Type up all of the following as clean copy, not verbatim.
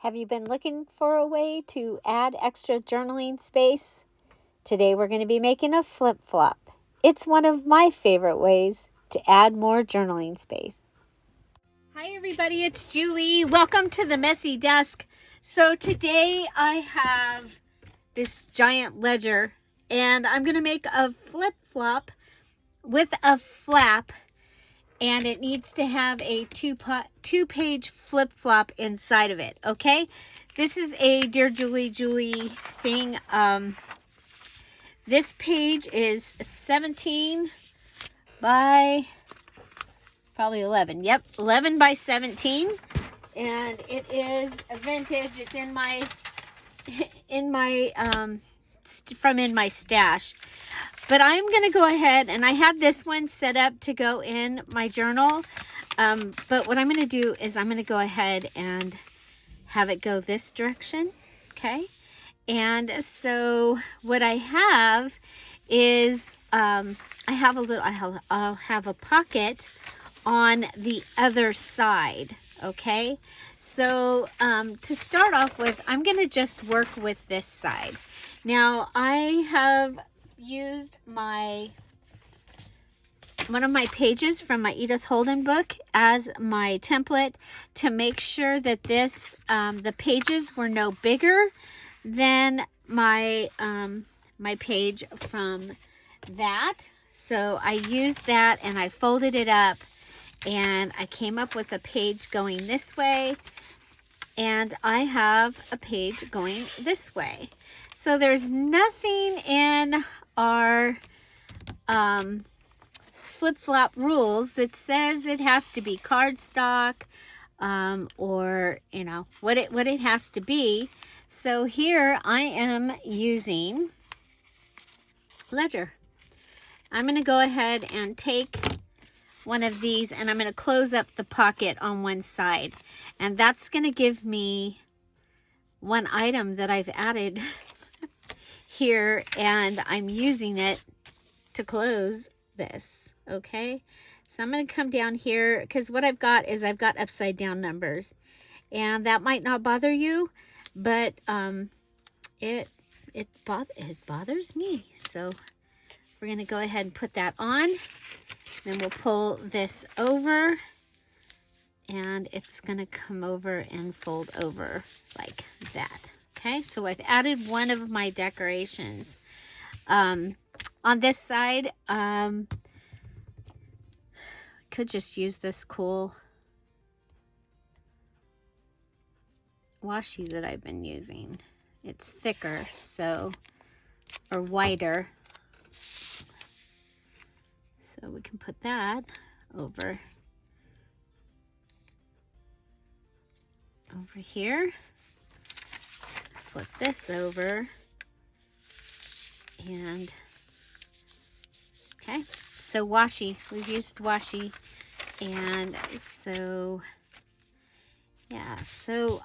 Have you been looking for a way to add extra journaling space? Today we're going to be making a flip-flop. It's one of my favorite ways to add more journaling space. Hi everybody, it's Julie. Welcome to the Messy Desk. So today I have this giant ledger and I'm going to make a flip-flop with a flap. And it needs to have a two-page flip-flop inside of it, okay? This is a Dear Julie Julie thing. This page is 17 by probably 11. Yep, 11 by 17. And it is a vintage. It's in my stash. But I'm going to go ahead, and I had this one set up to go in my journal. But what I'm going to do is I'm going to go ahead and have it go this direction, okay? And so what I have is I'll have a pocket on the other side, okay? So to start off with, I'm going to just work with this side. Now, I have used one of my pages from my Edith Holden book as my template to make sure that this the pages were no bigger than my my page from that. So I used that and I folded it up and I came up with a page going this way, and I have a page going this way. So there's nothing in our flip-flop rules that says it has to be cardstock or you know what it has to be. So here I am using ledger. I'm going to go ahead and take one of these and I'm going to close up the pocket on one side, and that's going to give me one item that I've added here, and I'm using it to close this, okay? So I'm going to come down here because what I've got is I've got upside down numbers, and that might not bother you, but it bothers me. So we're going to go ahead and put that on. Then we'll pull this over, and it's going to come over and fold over like that. Okay, so I've added one of my decorations. On this side, could just use this cool washi that I've been using. It's thicker, so, or wider. So we can put that over here. Flip this over, and okay, so washi, we've used washi, and so yeah, so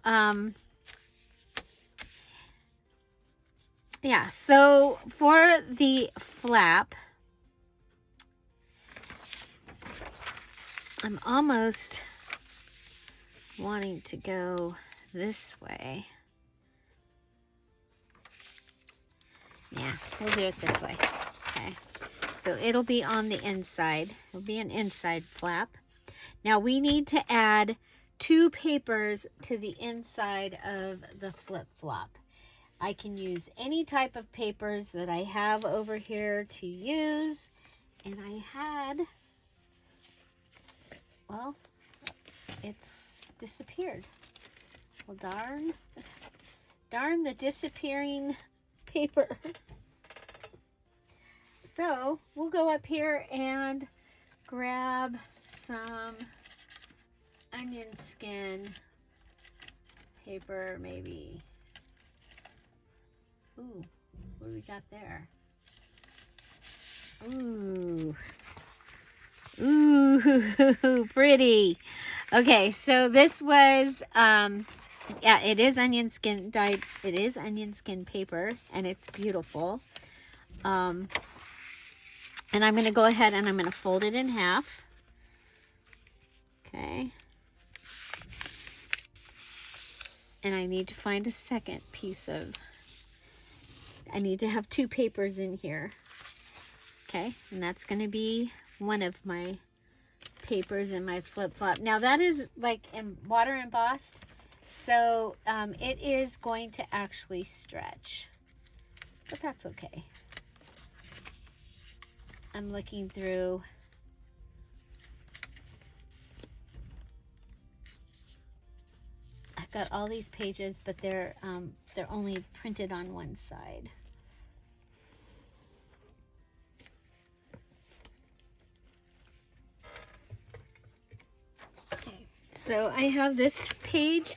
yeah, so for the flap, I'm almost wanting to go this way. Yeah, we'll do it this way. Okay, so it'll be on the inside. It'll be an inside flap. Now we need to add 2 papers to the inside of the flip-flop. I can use any type of papers that I have over here to use. And I had, well, it's disappeared. Well, darn the disappearing paper. So we'll go up here and grab some onion skin paper, maybe. Ooh, what do we got there? Ooh, pretty. Okay, so this was yeah, it is onion skin dyed. It is onion skin paper, and it's beautiful. And I'm going to go ahead and I'm going to fold it in half. Okay. And I need to find a second piece of, I need to have 2 papers in here. Okay, and that's going to be one of my papers in my flip-flop. Now that is like water embossed, so it is going to actually stretch, but that's okay. I'm looking through. I've got all these pages, but they're only printed on one side. Okay, so I have this page.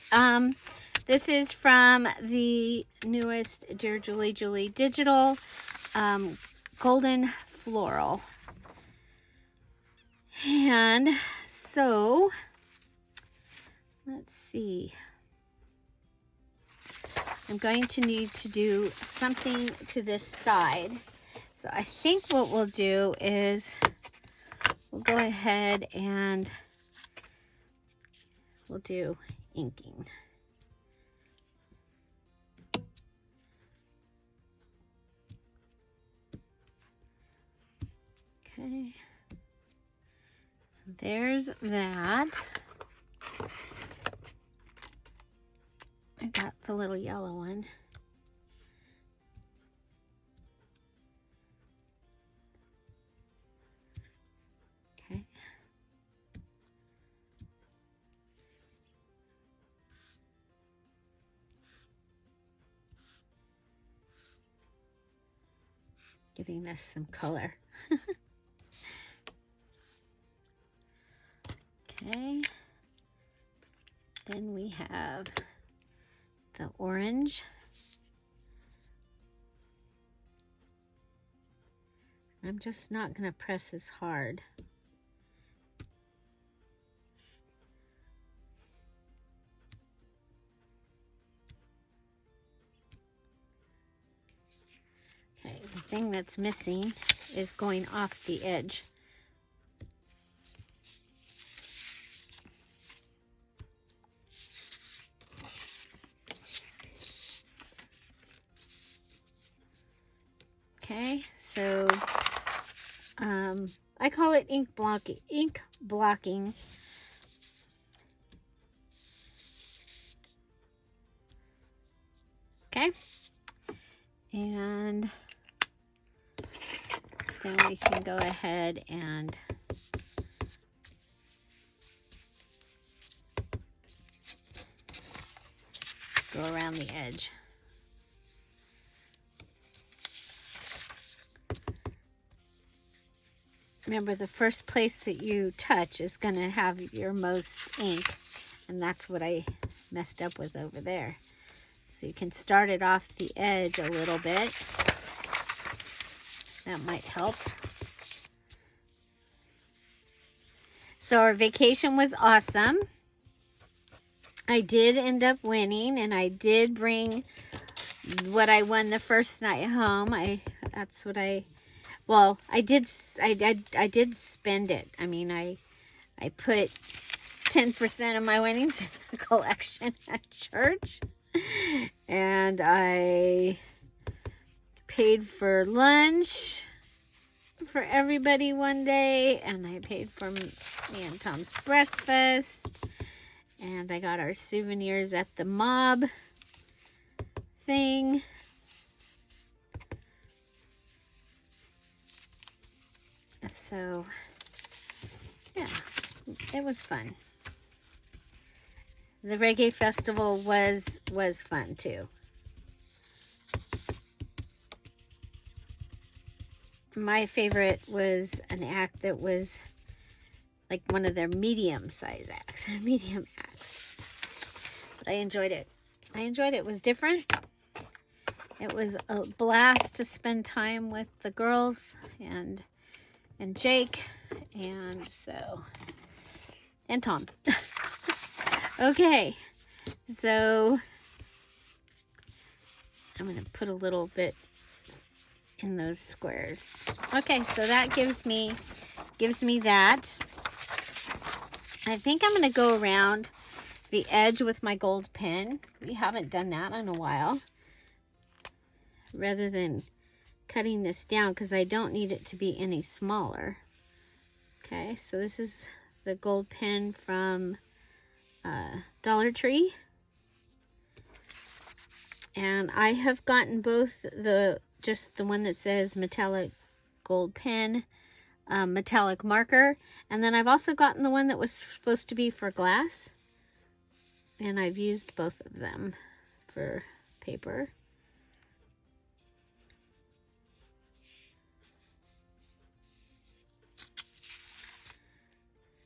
This is from the newest DearJulieJulie Digital Golden Floral. And so, let's see. I'm going to need to do something to this side. So I think what we'll do is we'll go ahead and we'll do inking. Okay. So there's that. I got the little yellow one. Okay. Giving this some color. Okay. Then we have the orange. I'm just not going to press as hard. Okay, the thing that's missing is going off the edge. Okay, so I call it ink blocking. Okay, and then we can go ahead and go around the edge. Remember, the first place that you touch is going to have your most ink, and that's what I messed up with over there. So you can start it off the edge a little bit. That might help. So our vacation was awesome. I did end up winning, and I did bring what I won the first night home. I did spend it. I mean, I put 10% of my winnings in the collection at church, and I paid for lunch for everybody one day, and I paid for me and Tom's breakfast, and I got our souvenirs at the mob thing. So, yeah, it was fun. The reggae festival was fun too. My favorite was an act that was like one of their medium acts. But I enjoyed it. It was different. It was a blast to spend time with the girls and Jake, and Tom. Okay, so I'm going to put a little bit in those squares. Okay, so that gives me that. I think I'm going to go around the edge with my gold pen. We haven't done that in a while. Rather than cutting this down, because I don't need it to be any smaller. Okay, so this is the gold pen from Dollar Tree. And I have gotten both just the one that says metallic gold pen, metallic marker, and then I've also gotten the one that was supposed to be for glass. And I've used both of them for paper.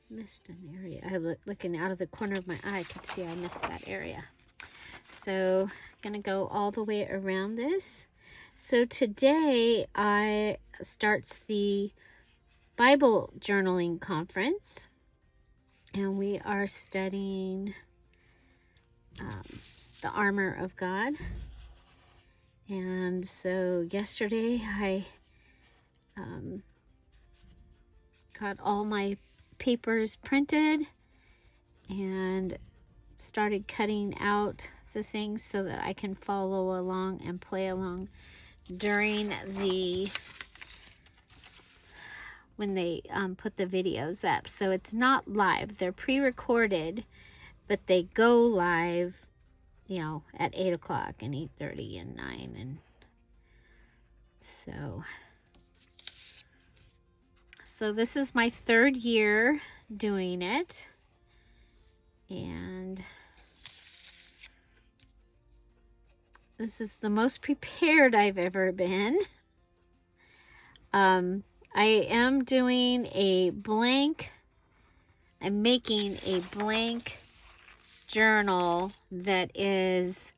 Missed an area. I looking out of the corner of my eye, I could see I missed that area. So I'm going to go all the way around this. So today starts the Bible journaling conference, and we are studying the armor of God. And so yesterday I got all my papers printed and started cutting out the things so that I can follow along and play along during when they put the videos up. So it's not live, they're pre-recorded, but they go live, you know, at 8 o'clock and 8:30 and 9. And so this is my 3rd year doing it. And this is the most prepared I've ever been. I am doing I'm making a blank journal that is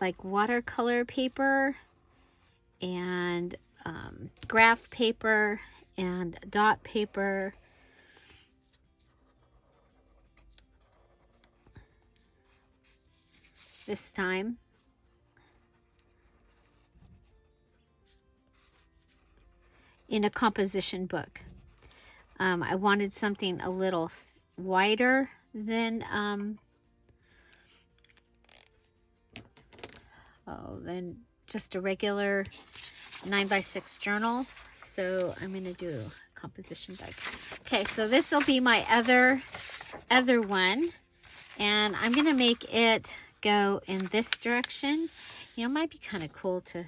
like watercolor paper and graph paper and dot paper. This time. In a composition book. I wanted something a little wider than just a regular 9x6 journal. So I'm going to do a composition book. Okay, so this will be my other one, and I'm going to make it go in this direction. You know, it might be kind of cool to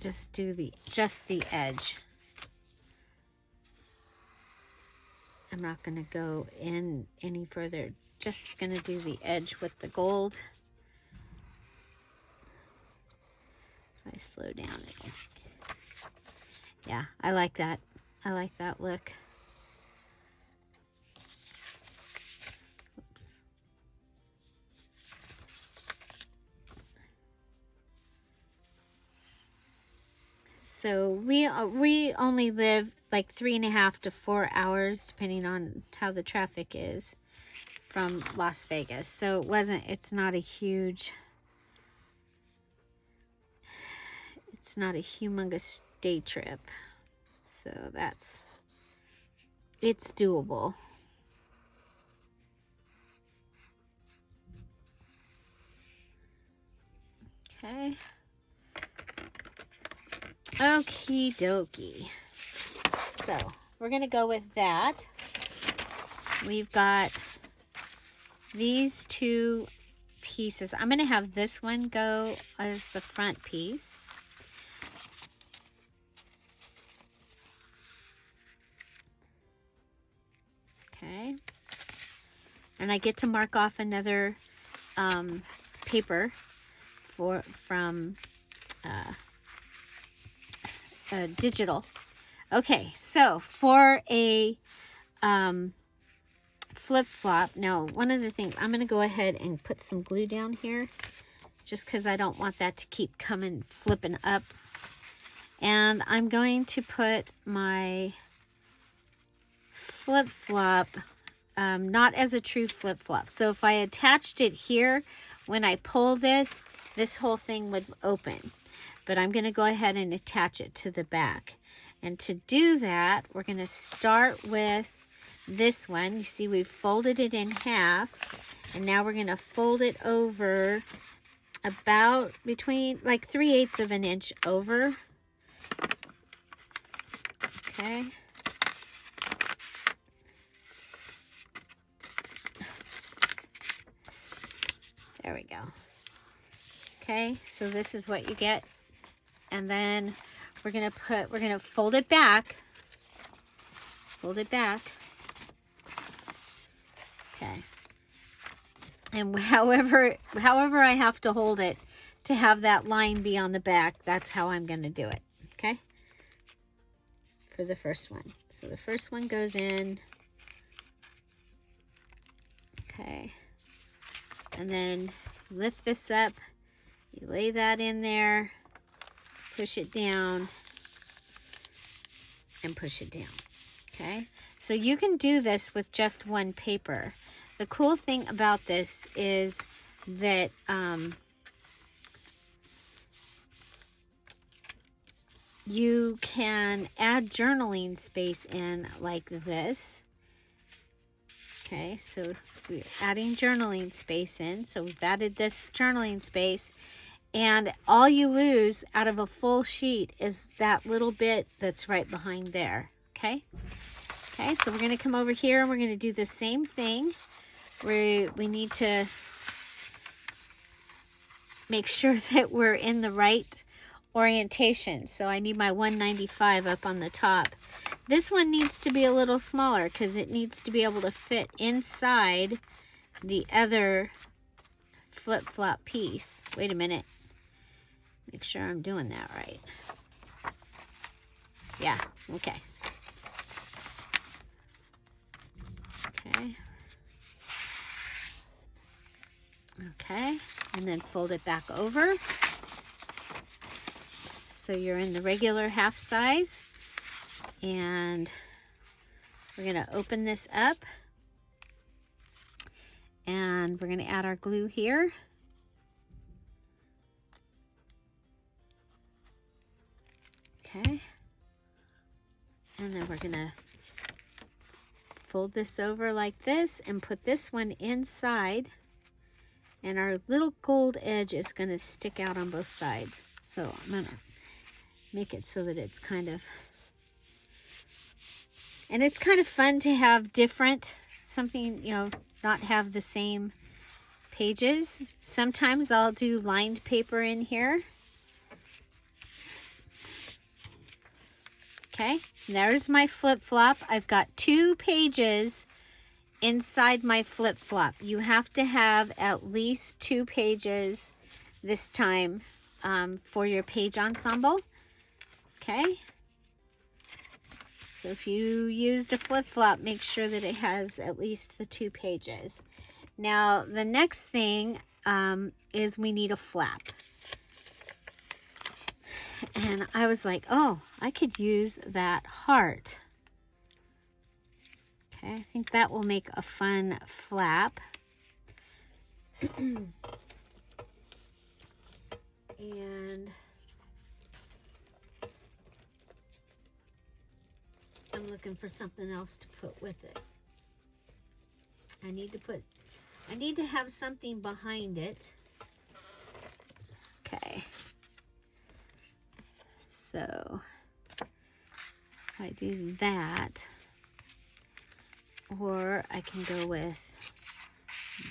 just do the edge. I'm not going to go in any further. Just going to do the edge with the gold. If I slow down, yeah, I like that. I like that look. Oops. So we only live like 3.5 to 4 hours, depending on how the traffic is, from Las Vegas. So it's not a humongous day trip. So it's doable. Okay. Okie dokie. So we're going to go with that. We've got these 2 pieces. I'm going to have this one go as the front piece. Okay. And I get to mark off another paper from digital. Okay, so for a flip-flop, now one of the things, I'm going to go ahead and put some glue down here, just because I don't want that to keep flipping up. And I'm going to put my flip-flop not as a true flip-flop. So if I attached it here, when I pull this whole thing would open. but I'm going to go ahead and attach it to the back. And to do that, we're going to start with this one. You see, we've folded it in half, and now we're going to fold it over about between like 3/8 of an inch over. Okay. There we go. Okay, so this is what you get. And then we're gonna fold it back. Fold it back. Okay. And however I have to hold it to have that line be on the back, that's how I'm gonna do it. Okay? For the first one. So the first one goes in. Okay. And then lift this up. You lay that in there. Push it down. And push it down. Okay? So you can do this with just one paper. The cool thing about this is that you can add journaling space in like this. Okay, so we're adding journaling space in. So we've added this journaling space. And all you lose out of a full sheet is that little bit that's right behind there. Okay? Okay, so we're going to come over here and we're going to do the same thing. We need to make sure that we're in the right orientation. So I need my 195 up on the top. This one needs to be a little smaller because it needs to be able to fit inside the other flip-flop piece. Wait a minute. Make sure I'm doing that right. Yeah, okay. Okay. Okay, and then fold it back over. So you're in the regular half size. And we're going to open this up. And we're going to add our glue here. Okay. And then we're going to fold this over like this and put this one inside. And our little gold edge is going to stick out on both sides. So I'm going to make it so that it's kind of... And it's kind of fun to have different, something, you know, not have the same pages. Sometimes I'll do lined paper in here. Okay, there's my flip-flop. I've got 2 pages inside my flip-flop. You have to have at least 2 pages this time for your page ensemble. Okay. So if you used a flip-flop, make sure that it has at least the 2 pages. Now, the next thing is we need a flap. And I was like, oh, I could use that heart. Okay, I think that will make a fun flap. And I'm looking for something else to put with it. I need to have something behind it. Okay. So if I do that, or I can go with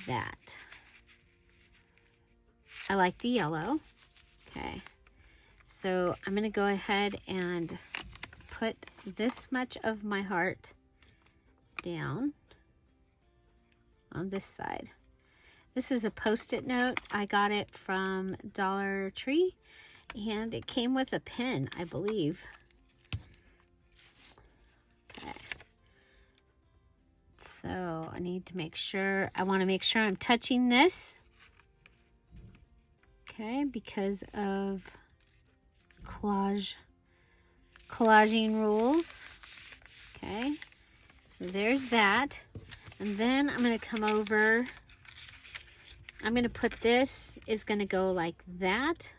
that. I like the yellow. Okay. So I'm going to go ahead and put this much of my heart down on this side. This is a Post-it note. I got it from Dollar Tree, and it came with a pin, I believe. Okay. So I need to make sure, I want to make sure I'm touching this. Okay, because of collaging rules. Okay, so there's that. And then I'm going to come over. I'm going to put this is going to go like that.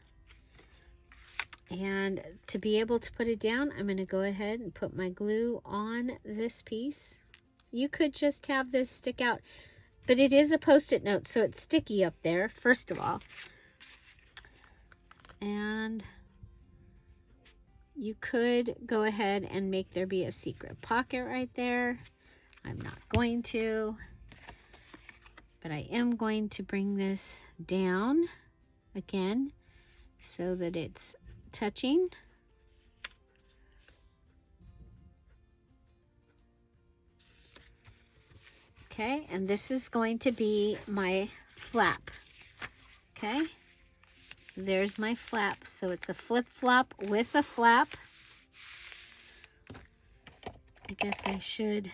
And to be able to put it down, I'm going to go ahead and put my glue on this piece. You could just have this stick out, but it is a Post-it note, so it's sticky up there, first of all. And you could go ahead and make there be a secret pocket right there. I'm not going to, but I am going to bring this down again so that it's touching. Okay, and this is going to be my flap. Okay, there's my flap. So it's a flip-flop with a flap. I guess I should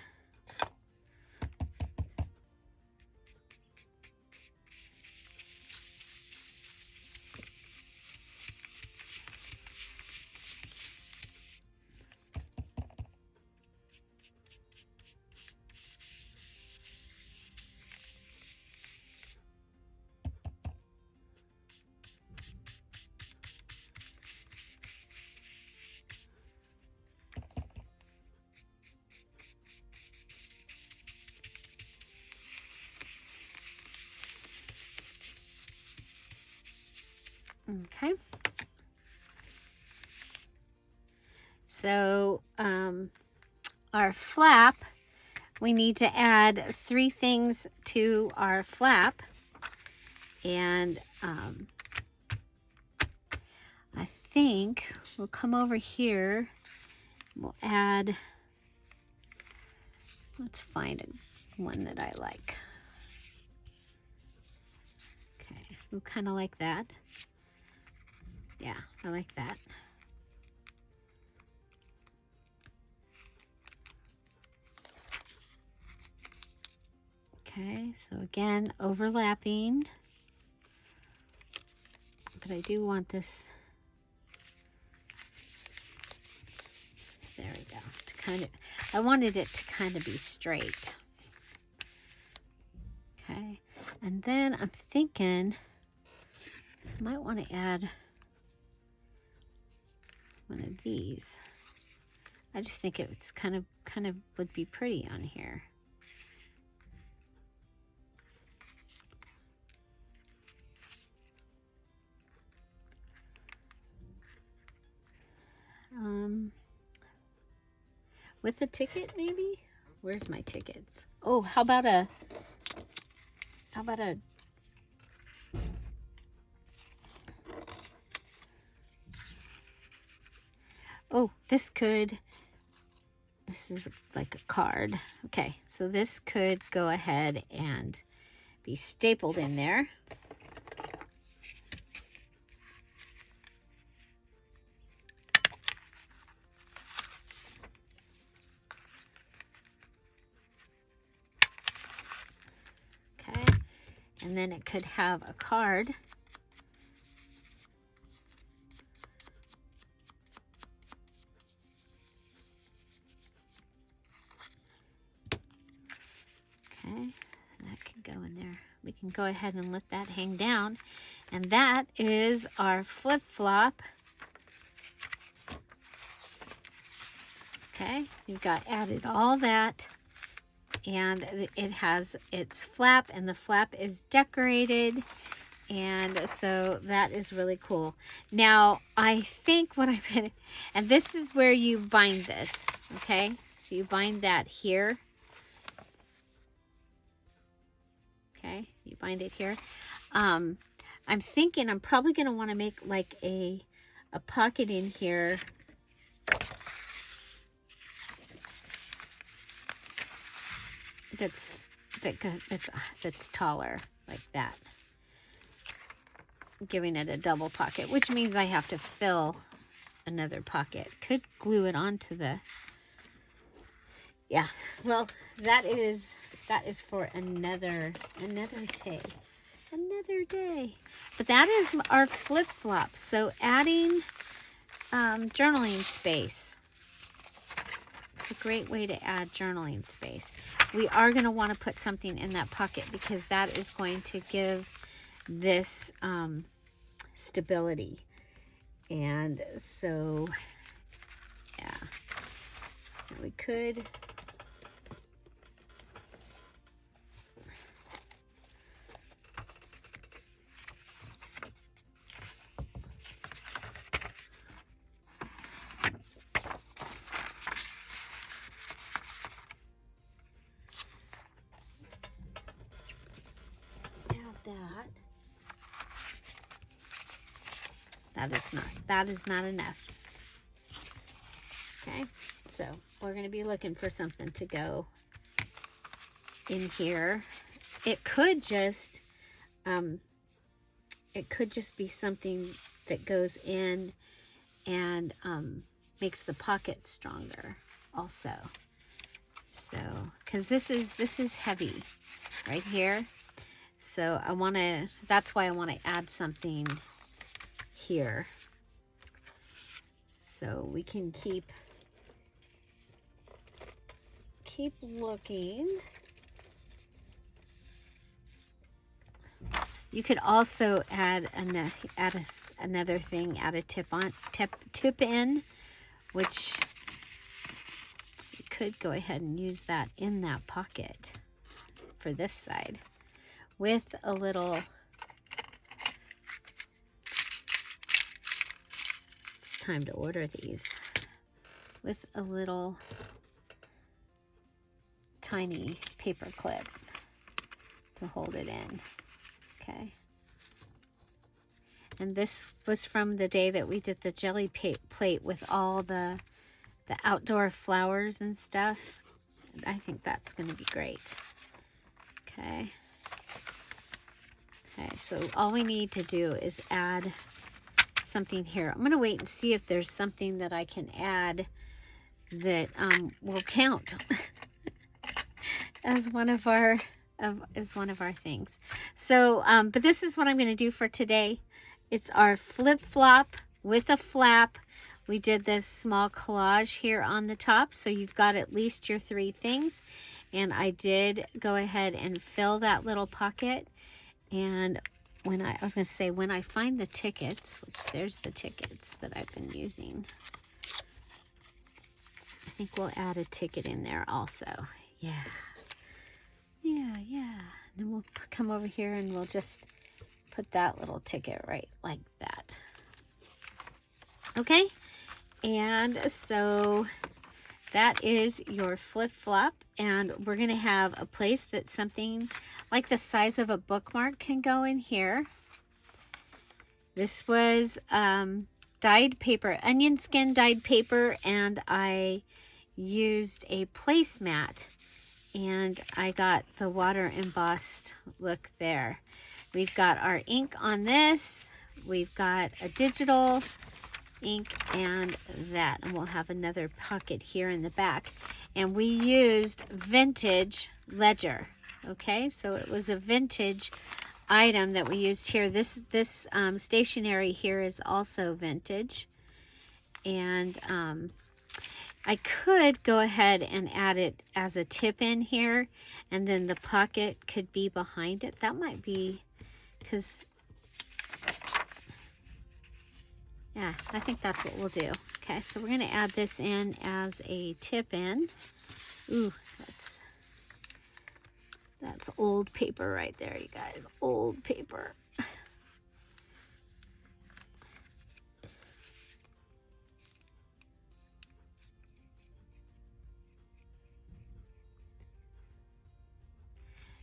okay. So our flap, we need to add 3 things to our flap. And I think we'll come over here. We'll add, let's find one that I like. Okay, ooh, kind of like that. Yeah, I like that. Okay, so again, overlapping. But I do want this, there we go, to kind of, I wanted it to kind of be straight. Okay, and then I'm thinking I might want to add one of these. I just think it's kind of would be pretty on here. With a ticket, maybe? Where's my tickets? Oh, how about a oh, this is like a card. Okay, so this could go ahead and be stapled in there. And then it could have a card. Okay, that can go in there. We can go ahead and let that hang down. And that is our flip-flop. Okay, you've got added all that. And it has its flap, and the flap is decorated, and so that is really cool. Now I think what I'm gonna, and this is where you bind this, okay? So you bind that here. Okay, you bind it here. I'm thinking I'm probably gonna want to make like a pocket in here. That's taller, like that, giving it a double pocket, which means I have to fill another pocket. Could glue it onto the, yeah, well, that is for another day. But that is our flip-flop. So adding journaling space. It's a great way to add journaling space. We are going to want to put something in that pocket because that is going to give this stability. And so, yeah, we could have that. That is not enough. Okay, so we're going to be looking for something to go in here. It could just be something that goes in and makes the pocket stronger also. So, because this is heavy right here. So that's why I want to add something here. So we can keep looking. You could also add another thing, add a tip in, which you could go ahead and use that in that pocket for this side with a little, it's time to order these, with a little tiny paper clip to hold it in. Okay. And this was from the day that we did the jelly plate with all the outdoor flowers and stuff. I think that's going to be great. Okay. Okay, so all we need to do is add something here. I'm going to wait and see if there's something that I can add that will count as one of our things. So, but this is what I'm going to do for today. It's our flip-flop with a flap. We did this small collage here on the top, so you've got at least your 3 things. And I did go ahead and fill that little pocket. And when I was going to say, when I find the tickets, which there's the tickets that I've been using, I think we'll add a ticket in there also. Yeah. And then we'll come over here and we'll just put that little ticket right like that. Okay. And so that is your flip-flop. And we're going to have a place that something like the size of a bookmark can go in here. This was dyed paper, onion skin dyed paper, and I used a placemat. And I got the water embossed look there. We've got our ink on this. We've got a digital ink and that. And we'll have another pocket here in the back. And we used vintage ledger. Okay, so it was a vintage item that we used here. This stationery here is also vintage. And I could go ahead and add it as a tip in here, and then the pocket could be behind it. That might be, because, yeah, I think that's what we'll do. Okay, so we're going to add this in as a tip in. Ooh, that's old paper right there, you guys. Old paper.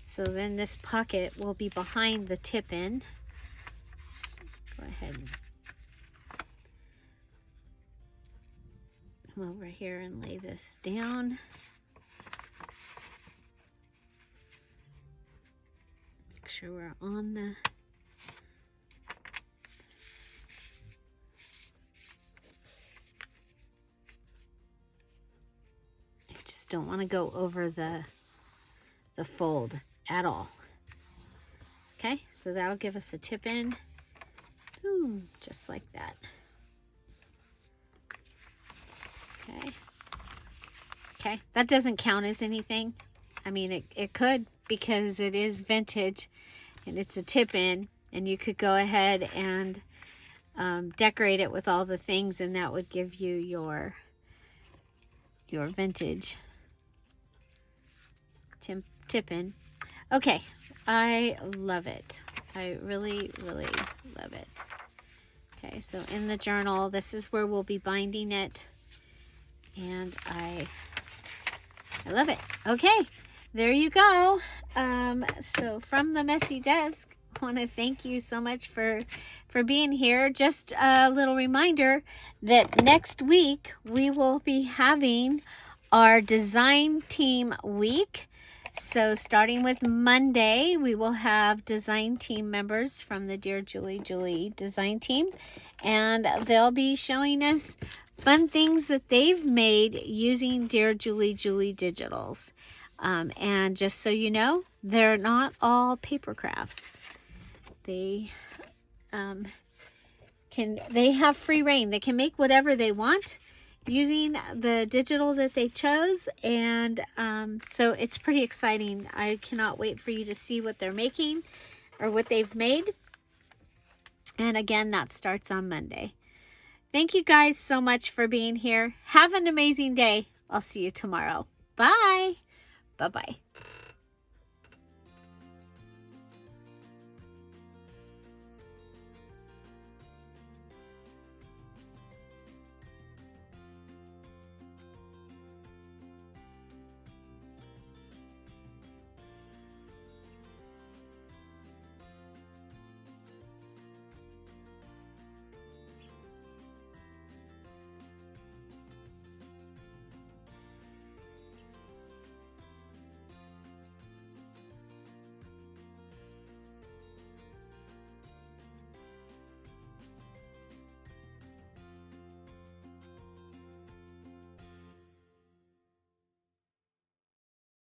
So then this pocket will be behind the tip in. Go ahead and come over here and lay this down. Make sure we're on the I just don't want to go over the fold at all. Okay, so that'll give us a tip in. Boom, just like that. Okay, that doesn't count as anything. I mean, it could, because it is vintage and it's a tip in, and you could go ahead and decorate it with all the things, and that would give you your vintage tip-in. Okay, I love it. I really, really love it. Okay, so in the journal, this is where we'll be binding it. And I love it. Okay, there you go. So from the messy desk, I want to thank you so much for being here. Just a little reminder that next week we will be having our design team week. So starting with Monday, we will have design team members from the Dear Julie Julie design team, and they'll be showing us fun things that they've made using Dear Julie Julie digitals. And just so you know, they're not all paper crafts. They have free reign. They can make whatever they want using the digital that they chose, and so it's pretty exciting. I cannot wait for you to see what they're making or what they've made. And again, that starts on Monday. Thank you guys so much for being here. Have an amazing day. I'll see you tomorrow. Bye. Bye-bye.